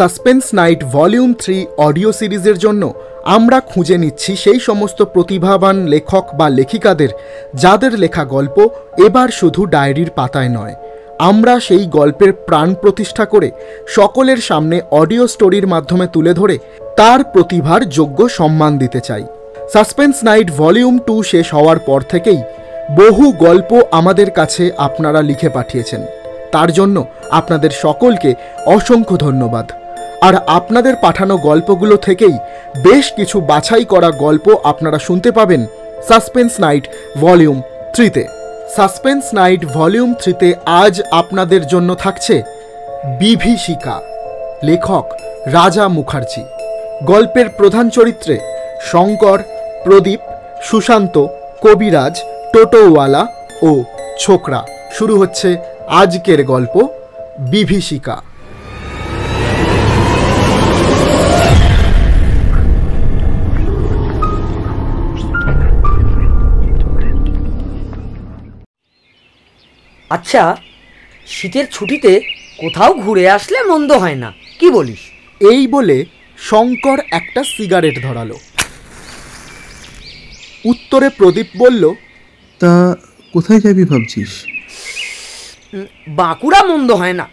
Suspense night volume 3 audio সিরিজের জন্য আমরা খুঁজে নিচ্ছি সেই সমস্ত প্রতিভাবান লেখক বা লেখিকাদের যাদের লেখা গল্প এবার শুধু ডায়েরির পাতায় নয়, আমরা সেই গল্পের প্রাণ প্রতিষ্ঠা করে সকলের সামনে অডিও স্টোরির মাধ্যমে তুলে ধরে তার প্রতিভার যোগ্য সম্মান দিতে চাই। সাসপেন্স নাইট ভলিউম 2 শেষ হওয়ার পর থেকেই বহু গল্প আমাদের কাছে আপনারা লিখে পাঠিয়েছেন, তার জন্য আপনাদের সকলকে অসংখ্য ধন্যবাদ। আর আপনাদের পাঠানো গল্পগুলো থেকেই বেশ কিছু বাছাই করা গল্প আপনারা শুনতে পাবেন সাসপেন্স নাইট ভলিউম 3-তে। সাসপেন্স নাইট ভলিউম 3-তে আজ আপনাদের জন্য থাকছে বিভীষিকা, লেখক রাজা মুখার্জি। গল্পের প্রধান চরিত্রে শঙ্কর, প্রদীপ, সুশান্ত, কবিরাজ, টোটোওয়ালা ও ছোকরা। শুরু হচ্ছে আজকের গল্প বিভীষিকা। আচ্ছা, শীতের ছুটিতে কোথাও ঘুরে আসলে মন্দ হয় না, কি বলিস? এই বলে শঙ্কর একটা সিগারেট ধরালো। উত্তরে প্রদীপ বলল, তা কোথায় যাবি ভাবছিস? বাঁকুড়া মন্দ হয় না,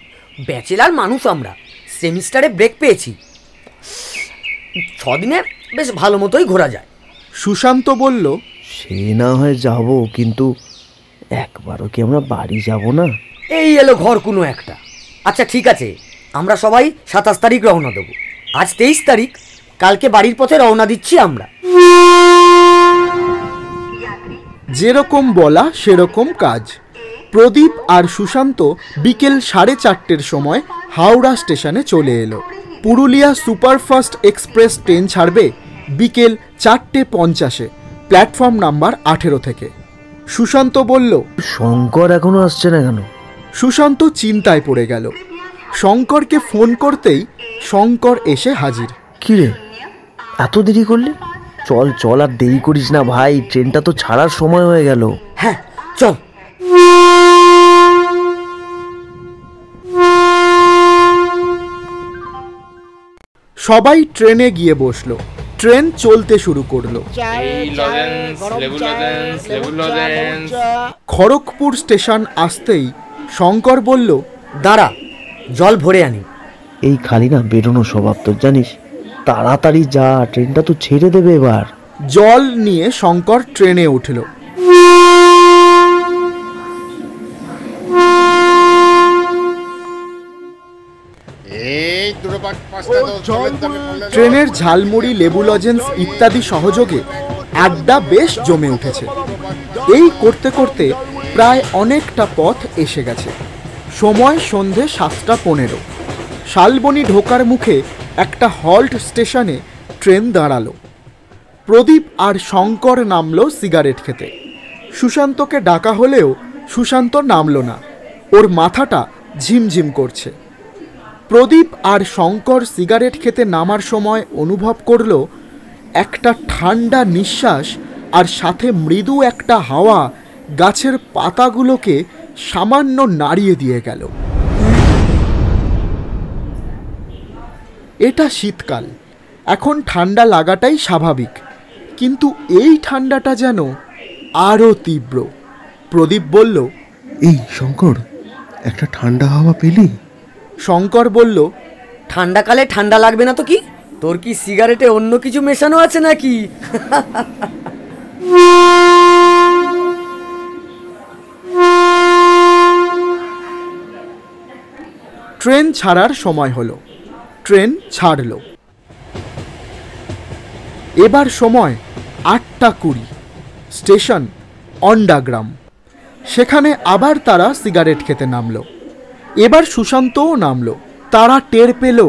ব্যাচেলার মানুষ আমরা, সেমিস্টারে ব্রেক পেয়েছি, 6 দিনে বেশ ভালো মতোই ঘোরা যায়। সুশান্ত বলল, সে না হয় যাব, কিন্তু একবারও কি আমরা বাড়ি যাব না? এই এলো ঘর কোনো একটা। আচ্ছা ঠিক আছে, আমরা সবাই 27 তারিখ রওনা দেবো। আজ 23 তারিখ, কালকে বাড়ির পথে রওনা দিচ্ছি আমরা। যেরকম বলা সেরকম কাজ। প্রদীপ আর সুশান্ত বিকেল 4:30-র সময় হাওড়া স্টেশনে চলে এলো। পুরুলিয়া সুপারফাস্ট এক্সপ্রেস ট্রেন ছাড়বে বিকেল 4:50-এ প্ল্যাটফর্ম নাম্বার 18 থেকে। সুশান্ত বলল, শঙ্কর এখনো আসছে না কেন? সুশান্ত চিন্তায় পড়ে গেল। শঙ্করকে ফোন করতেই শঙ্কর এসে হাজির। কিরে, এত দেরি করলি? চল চল, আর দেরি করিস না ভাই, ট্রেনটা তো ছাড়ার সময় হয়ে গেল। হ্যাঁ চল। সবাই ট্রেনে গিয়ে বসলো। ট্রেন চলতে শুরু করলো। খড়গপুর স্টেশন আসতেই শঙ্কর বলল, দাঁড়া, জল ভরে আনি। এই খালি না বেরোনো স্বভাব তোর, জানিস? তাড়াতাড়ি যা, ট্রেনটা তো ছেড়ে দেবে এবার। জল নিয়ে শঙ্কর ট্রেনে উঠল। ট্রেনের ঝালমুড়ি, লেবু লজেন্স ইত্যাদি সহযোগে আড্ডা বেশ জমে উঠেছে। এই করতে করতে প্রায় অনেকটা পথ এসে গেছে। সময় সন্ধে 7:15। শালবনী ঢোকার মুখে একটা হল্ট স্টেশনে ট্রেন দাঁড়ালো। প্রদীপ আর শঙ্কর নামলো সিগারেট খেতে। সুশান্তকে ডাকা হলেও সুশান্ত নামলো না, ওর মাথাটা ঝিমঝিম করছে। প্রদীপ আর শঙ্কর সিগারেট খেতে নামার সময় অনুভব করল একটা ঠান্ডা নিঃশ্বাস আর সাথে মৃদু একটা হাওয়া গাছের পাতাগুলোকে সামান্য নাড়িয়ে দিয়ে গেল। এটা শীতকাল, এখন ঠান্ডা লাগাটাই স্বাভাবিক, কিন্তু এই ঠান্ডাটা যেন আরও তীব্র। প্রদীপ বলল, এই শঙ্কর, একটা ঠান্ডা হাওয়া পেলি? শঙ্কর বলল, ঠান্ডাকালে ঠান্ডা লাগবে না তো কি? তোর কি সিগারেটে অন্য কিছু মেশানো আছে নাকি? ট্রেন ছাড়ার সময় হলো। ট্রেন ছাড়ল। এবার সময় 8:20। স্টেশন অন্ডাগ্রাম। সেখানে আবার তারা সিগারেট খেতে নামলো। এবার সুশান্তও নামলো। তারা টের পেল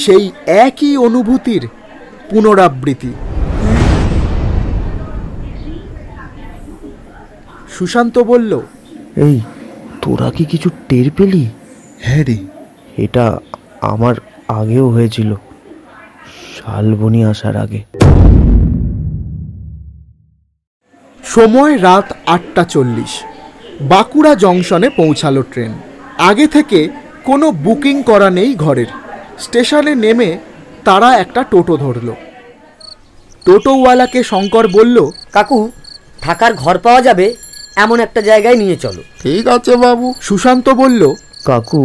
সেই একই অনুভূতির পুনরাবৃত্তি। সুশান্ত বলল, এই তোরা কি কিছু টের পেলি? হ্যাঁ রে, এটা আমার আগেও হয়েছিল, শালবনী আসার আগে। সময় রাত 8:40। বাঁকুড়া জংশনে পৌঁছালো ট্রেন। আগে থেকে কোনো বুকিং করা নেই ঘরের। স্টেশনে নেমে তারা একটা টোটো ধরল। টোটোওয়ালাকে শঙ্কর বলল, কাকু, থাকার ঘর পাওয়া যাবে এমন একটা জায়গায় নিয়ে চলো। ঠিক আছে বাবু। সুশান্ত বলল, কাকু,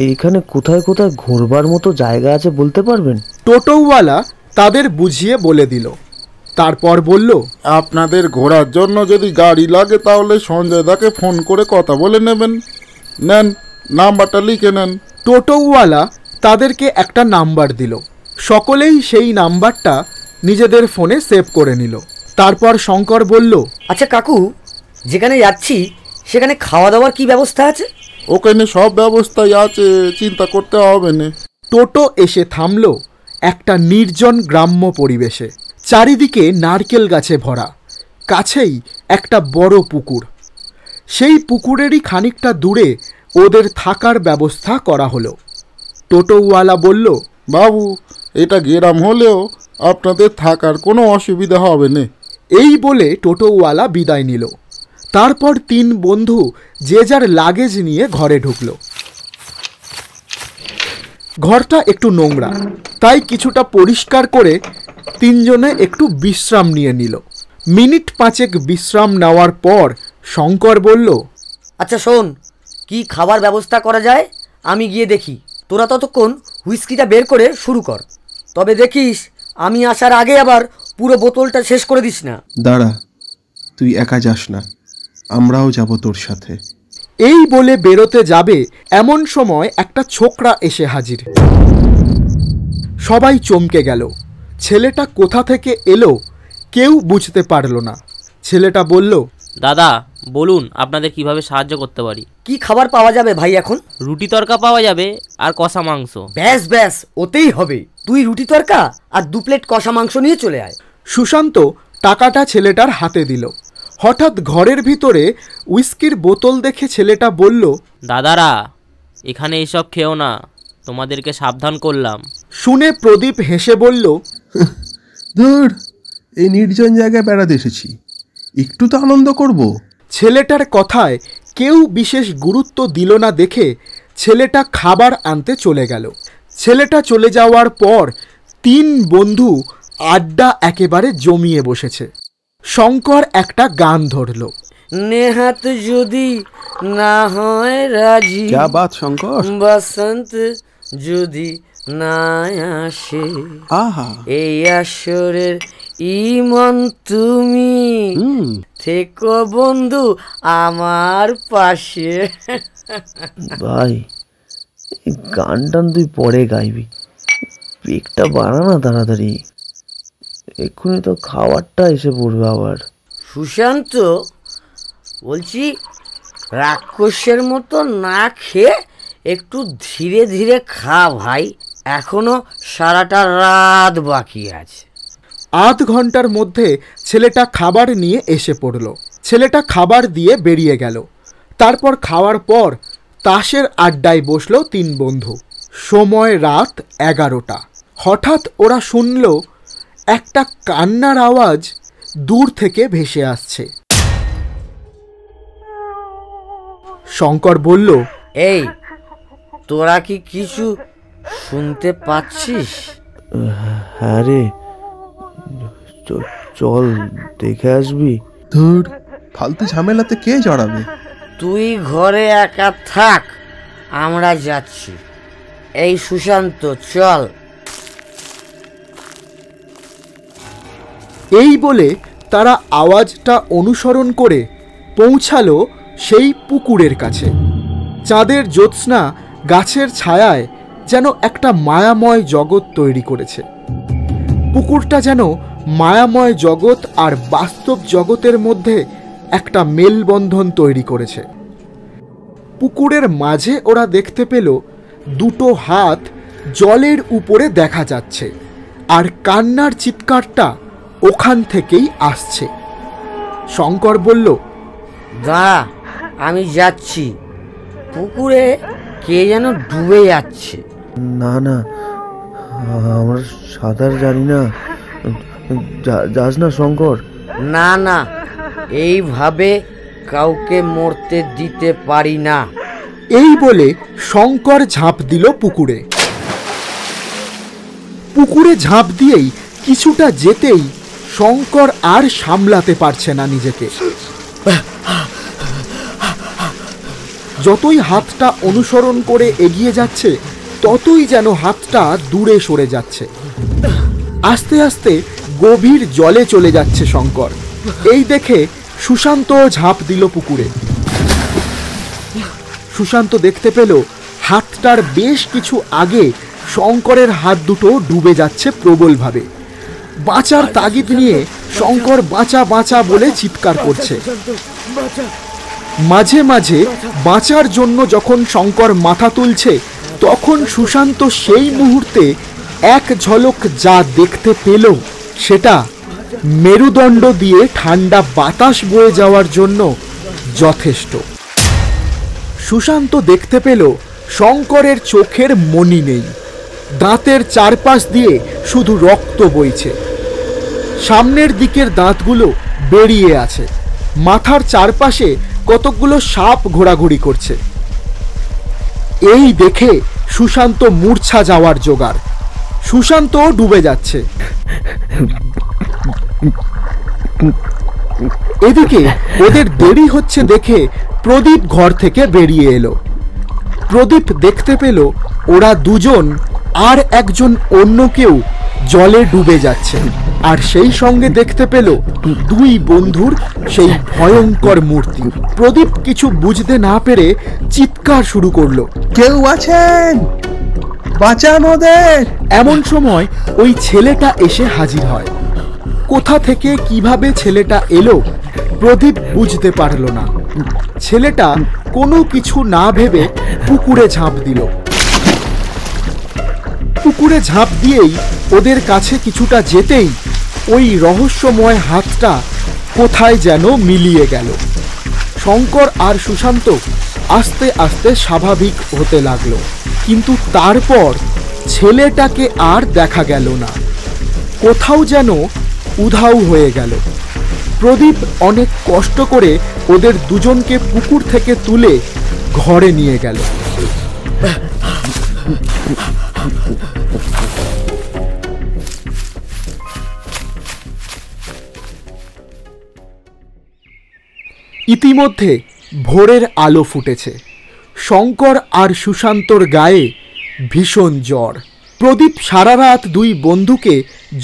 এইখানে কোথায় কোথায় ঘোরবার মতো জায়গা আছে বলতে পারবেন? টোটোওয়ালা তাদের বুঝিয়ে বলে দিল। তারপর বলল, আপনাদের ঘোরার জন্য যদি গাড়ি লাগে তাহলে সঞ্জয় দাকে ফোন করে কথা বলে নেবেন। নেন, নাম্বারটা লিখে নেন। টোটোওয়ালা তাদেরকে একটা নাম্বার দিল। সকলেই সেই নাম্বারটা নিজেদের ফোনে সেভ করে নিল। তারপর শঙ্কর বলল, আচ্ছা কাকু, যেখানে যাচ্ছি সেখানে খাওয়া দাওয়ার কি ব্যবস্থা আছে? ওখানে সব ব্যবস্থাই আছে, চিন্তা করতে হবে না। টোটো এসে থামল একটা নির্জন গ্রাম্য পরিবেশে। চারিদিকে নারকেল গাছে ভরা, কাছেই একটা বড় পুকুর। সেই পুকুরেরই খানিকটা দূরে ওদের থাকার ব্যবস্থা করা হলো। টোটোওয়ালা বলল, বাবু, এটা গ্রাম হলেও আপনাদের থাকার কোনো অসুবিধা হবে না। এই বলে টোটোওয়ালা বিদায় নিল। তারপর তিন বন্ধু যে যার লাগেজ নিয়ে ঘরে ঢুকল। ঘরটা একটু নোংরা, তাই কিছুটা পরিষ্কার করে তিনজনে একটু বিশ্রাম নিয়ে নিল। মিনিট 5 বিশ্রাম নেওয়ার পর শঙ্কর বলল, আচ্ছা শোন, কি খাবার ব্যবস্থা করা যায় আমি গিয়ে দেখি। তোরা ততক্ষণ হুইস্কিটা বের করে শুরু কর। তবে দেখিস আমি আসার আগে আবার পুরো বোতলটা শেষ করে দিস না। দাঁড়া, তুই একা যাস না, আমরাও যাব তোর সাথে। এই বলে বেরোতে যাবে এমন সময় একটা ছোকরা এসে হাজির। সবাই চমকে গেল। ছেলেটা কোথা থেকে এলো কেউ বুঝতে পারল না। ছেলেটা বলল, দাদা বলুন, আপনাদের কিভাবে সাহায্য করতে পারি? কি খাবার পাওয়া যাবে ভাই এখন? রুটি তরকা পাওয়া যাবে আর কষা মাংস। ব্যাস ব্যাস, ওতেই হবে। তুই রুটি তরকা আর 2 প্লেট কষা মাংস নিয়ে চলে আয়। সুশান্ত টাকাটা ছেলেটার হাতে দিল। হঠাৎ ঘরের ভিতরে উইস্কির বোতল দেখে ছেলেটা বলল, দাদারা, এখানে এসব খেও না, তোমাদেরকে সাবধান করলাম। শুনে প্রদীপ হেসে বলল, ধুর, এই নির্জন জায়গায় বেড়াতে এসেছি, একটু তো আনন্দ করব। ছেলেটার কথায় কেউ বিশেষ গুরুত্ব দিল না দেখে ছেলেটা খাবার আনতে চলে গেল। ছেলেটা চলে যাওয়ার পর তিন বন্ধু আড্ডা একেবারে জমিয়ে বসেছে। শঙ্কর একটা গান ধরল, নেহাত যদি না হয় রাজি, क्या बात শঙ্কর, বসন্ত যদি না আসে, আহা, এই আসরের ইমন তুমি থেকো বন্ধু আমার পাশে। ভাই, এই গান টান তুই পরে গাইবি, পেকটা বাড়া না তাড়াতাড়ি, এক্ষুনি তো খাবারটা এসে পড়বে আবার। সুশান্ত, বলছি রাক্ষসের মতো না খেয়ে একটু ধীরে ধীরে খা ভাই, এখনো সারাটা রাত বাকি আছে। আধ ঘন্টার মধ্যে ছেলেটা খাবার নিয়ে এসে পড়ল। ছেলেটা খাবার দিয়ে বেরিয়ে গেল। তারপর খাওয়ার পর তাসের আড্ডায় বসলো তিন বন্ধু। সময় রাত 11টা। হঠাৎ ওরা শুনল একটা কান্নার আওয়াজ দূর থেকে ভেসে আসছে। শঙ্কর বলল, এই, তোরা কি কিছু শুনতে পাচ্ছিস? হ্যাঁ রে, চল দেখে আসবি। ধুর, ফালতু ঝামেলাতে কে জড়াবে? তুই ঘরে একা থাক, আমরা যাচ্ছি। এই সুশান্ত, চল। এই বলে তারা আওয়াজটা অনুসরণ করে পৌঁছালো সেই পুকুরের কাছে। চাঁদের জ্যোৎস্না গাছের ছায়ায় যেন একটা মায়াময় জগৎ তৈরি করেছে। পুকুরটা যেন মায়াময় জগৎ আর বাস্তব জগতের মধ্যে একটা মেলবন্ধন তৈরি করেছে। পুকুরের মাঝে ওরা দেখতে পেল দুটো হাত জলের উপরে দেখা যাচ্ছে, আর কান্নার চিৎকারটা ওখান থেকেই আসছে। শঙ্কর বলল, দাঁড়া, আমি যাচ্ছি। পুকুরে কে যেন ডুবে যাচ্ছে। না না, আমরা সাঁতার জানি না, যাস না শঙ্কর। না না, এইভাবে কাউকে মরতে দিতে পারি না। এই বলে শঙ্কর ঝাঁপ দিল পুকুরে। পুকুরে ঝাঁপ দিয়েই কিছুটা যেতেই শঙ্কর আর সামলাতে পারছে না নিজেকে। যতই হাতটা অনুসরণ করে এগিয়ে যাচ্ছে ততই যেন হাতটা দূরে সরে যাচ্ছে। আস্তে আস্তে গভীর জলে চলে যাচ্ছে শঙ্কর। এই দেখে সুশান্ত ঝাঁপ দিল পুকুরে। সুশান্ত দেখতে পেল হাতটার বেশ কিছু আগে শঙ্করের হাত দুটো ডুবে যাচ্ছে প্রবলভাবে। বাঁচার তাগিদ নিয়ে শঙ্কর বাঁচা বাঁচা বলে চিৎকার করছে। মাঝে মাঝে বাঁচার জন্য যখন শঙ্কর মাথা তুলছে তখন সুশান্ত সেই মুহূর্তে এক ঝলক যা দেখতে পেল সেটা মেরুদণ্ড দিয়ে ঠান্ডা বাতাস বয়ে যাওয়ার জন্য যথেষ্ট। সুশান্ত দেখতে পেল শঙ্করের চোখের মনি নেই, দাঁতের চারপাশ দিয়ে শুধু রক্ত বইছে। সামনের দিকের দাঁতগুলো বেরিয়ে আছে, মাথার চারপাশে কতকগুলো সাপ ঘোরাঘুরি করছে। এই দেখে সুশান্ত মূর্ছা যাওয়ার জোগাড়। সুশান্ত ডুবে যাচ্ছে। এদিকে ওদের দেরি হচ্ছে দেখে প্রদীপ ঘর থেকে বেরিয়ে এলো। প্রদীপ দেখতে পেল ওরা দুজন আর একজন অন্য কেউ জলে ডুবে যাচ্ছে, আর সেই সঙ্গে দেখতে পেল দুই বন্ধুর সেই ভয়ঙ্কর মূর্তি। প্রদীপ কিছু বুঝতে না পেরে চিৎকার শুরু করলো, কেউ আছেন, বাঁচান ওদের। এমন সময় ওই ছেলেটা এসে হাজির হয়। কোথা থেকে কিভাবে ছেলেটা এলো প্রদীপ বুঝতে পারল না। ছেলেটা কোনো কিছু না ভেবে পুকুরে ঝাঁপ দিল। পুকুরে ঝাঁপ দিয়েই ওদের কাছে কিছুটা যেতেই ওই রহস্যময় হাতটা কোথায় যেন মিলিয়ে গেল। শঙ্কর আর সুশান্ত আস্তে আস্তে স্বাভাবিক হতে লাগলো, কিন্তু তারপর ছেলেটাকে আর দেখা গেল না। কোথাও যেন উধাও হয়ে গেল। প্রদীপ অনেক কষ্ট করে ওদের দুজনকে পুকুর থেকে তুলে ঘরে নিয়ে গেল। ইতিমধ্যে ভোরের আলো ফুটেছে। শঙ্কর আর সুশান্তর গায়ে ভীষণ জ্বর। প্রদীপ সারা রাত দুই বন্ধুকে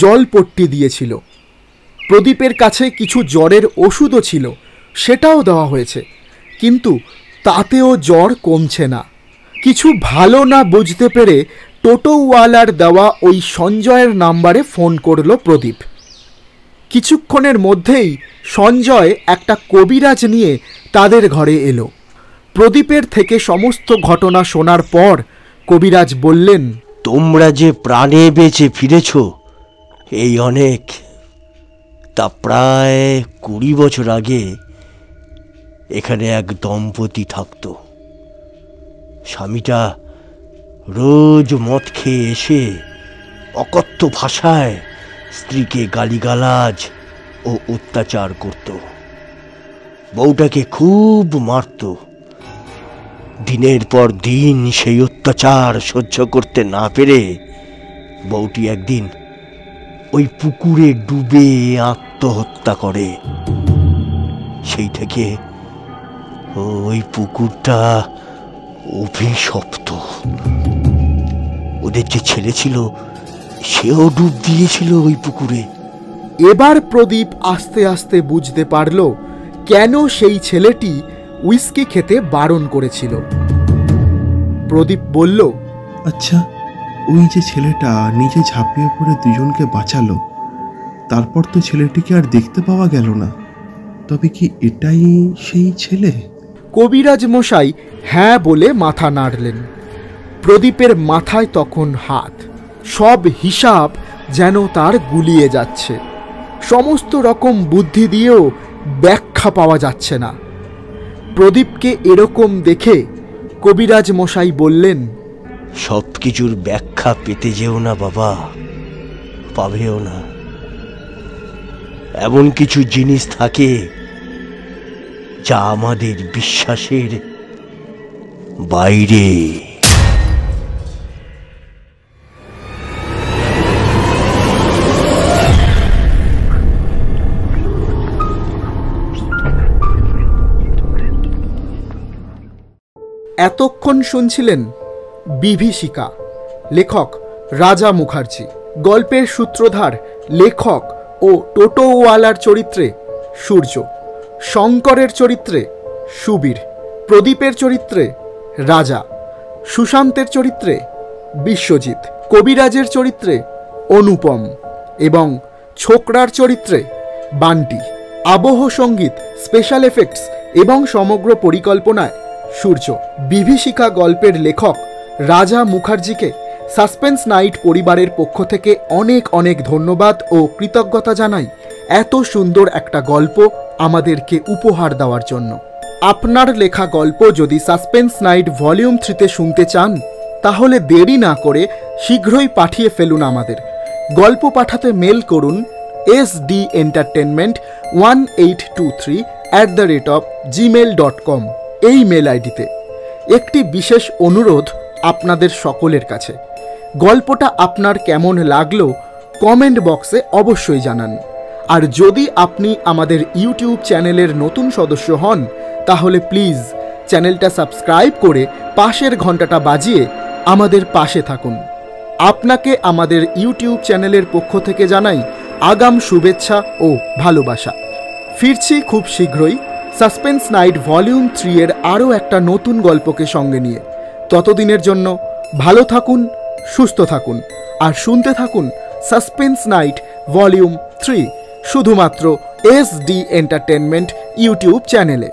জলপট্টি দিয়েছিল। প্রদীপের কাছে কিছু জ্বরের ওষুধও ছিল, সেটাও দেওয়া হয়েছে, কিন্তু তাতেও জ্বর কমছে না। কিছু ভালো না বুঝতে পেরে টোটোওয়ালার দেওয়া ওই সঞ্জয়ের নাম্বারে ফোন করলো প্রদীপ। কিছুক্ষণের মধ্যেই সঞ্জয় একটা কবিরাজ নিয়ে তাদের ঘরে এলো। প্রদীপের থেকে সমস্ত ঘটনা শোনার পর কবিরাজ বললেন, তোমরা যে প্রাণে বেঁচে ফিরেছ এই অনেক। তা প্রায় 20 বছর আগে এখানে এক দম্পতি থাকত। স্বামীটা রোজ মদ খেয়ে এসে অকথ্য ভাষায় স্ত্রীকে গালিগালাজ ও অত্যাচার করত। বউটাকে খুব মারত। দিনের পর দিন সেই অত্যাচার সহ্য করতে না পেরে বউটি একদিন ওই পুকুরে ডুবে আত্মহত্যা করে। সেই থেকে ওই পুকুরটা অভিশপ্ত। ওদের যে ছেলে ছিল সেও ডুব দিয়েছিল ওই পুকুরে। এবার প্রদীপ আস্তে আস্তে বুঝতে পারল কেন সেই ছেলেটি উইস্কি খেতে বারণ করেছিল। প্রদীপ বলল, আচ্ছা, ওই যে ছেলেটা নিজে ঝাঁপিয়ে পড়ে দুজনকে বাঁচালো, তারপর তো ছেলেটিকে আর দেখতে পাওয়া গেল না। তবে কি এটাই সেই ছেলে? কবিরাজ মশাই হ্যাঁ বলে মাথা নাড়লেন। প্রদীপের মাথায় তখন হাত। সব হিসাব যেন তার গুলিয়ে যাচ্ছে। সমস্ত রকম বুদ্ধি দিয়েও ব্যাখ্যা পাওয়া যাচ্ছে না। প্রদীপকে এরকম দেখে কবিরাজ মশাই বললেন, সব কিছুর ব্যাখ্যা পেতে যেও না বাবা, পাবেও না। এমন কিছু জিনিস থাকে যা আমাদের বিশ্বাসের বাইরে। এতক্ষণ শুনছিলেন বিভীষিকা, লেখক রাজা মুখার্জি। গল্পের সূত্রধার, লেখক ও টোটোওয়ালার চরিত্রে সূর্য, শঙ্করের চরিত্রে সুবীর, প্রদীপের চরিত্রে রাজা, সুশান্তের চরিত্রে বিশ্বজিৎ, কবিরাজের চরিত্রে অনুপম এবং ছোকরার চরিত্রে বান্টি। আবহ সঙ্গীত, স্পেশাল এফেক্টস এবং সমগ্র পরিকল্পনায় সূর্য। বিভীষিকা গল্পের লেখক রাজা মুখার্জিকে সাসপেন্স নাইট পরিবারের পক্ষ থেকে অনেক অনেক ধন্যবাদ ও কৃতজ্ঞতা জানাই এত সুন্দর একটা গল্প আমাদেরকে উপহার দেওয়ার জন্য। আপনার লেখা গল্প যদি সাসপেন্স নাইট ভলিউম 3-তে শুনতে চান তাহলে দেরি না করে শীঘ্রই পাঠিয়ে ফেলুন আমাদের। গল্প পাঠাতে মেল করুন sdentertainment1823@gmail.com এই মেল আইডিতে। একটি বিশেষ অনুরোধ আপনাদের সকলের কাছে, গল্পটা আপনার কেমন লাগলো কমেন্ট বক্সে অবশ্যই জানান। আর যদি আপনি আমাদের ইউটিউব চ্যানেলের নতুন সদস্য হন তাহলে প্লিজ চ্যানেলটা সাবস্ক্রাইব করে পাশের ঘন্টাটা বাজিয়ে আমাদের পাশে থাকুন। আপনাকে আমাদের ইউটিউব চ্যানেলের পক্ষ থেকে জানাই আগাম শুভেচ্ছা ও ভালোবাসা। ফিরছি খুব শীঘ্রই সাসপেন্স নাইট ভলিউম 3 এর আরও একটা নতুন গল্পকে সঙ্গে নিয়ে। ততদিনের জন্য ভালো থাকুন, সুস্থ থাকুন আর শুনতে থাকুন সাসপেন্স নাইট ভলিউম 3 শুধুমাত্র SD এন্টারটেনমেন্ট ইউটিউব চ্যানেলে।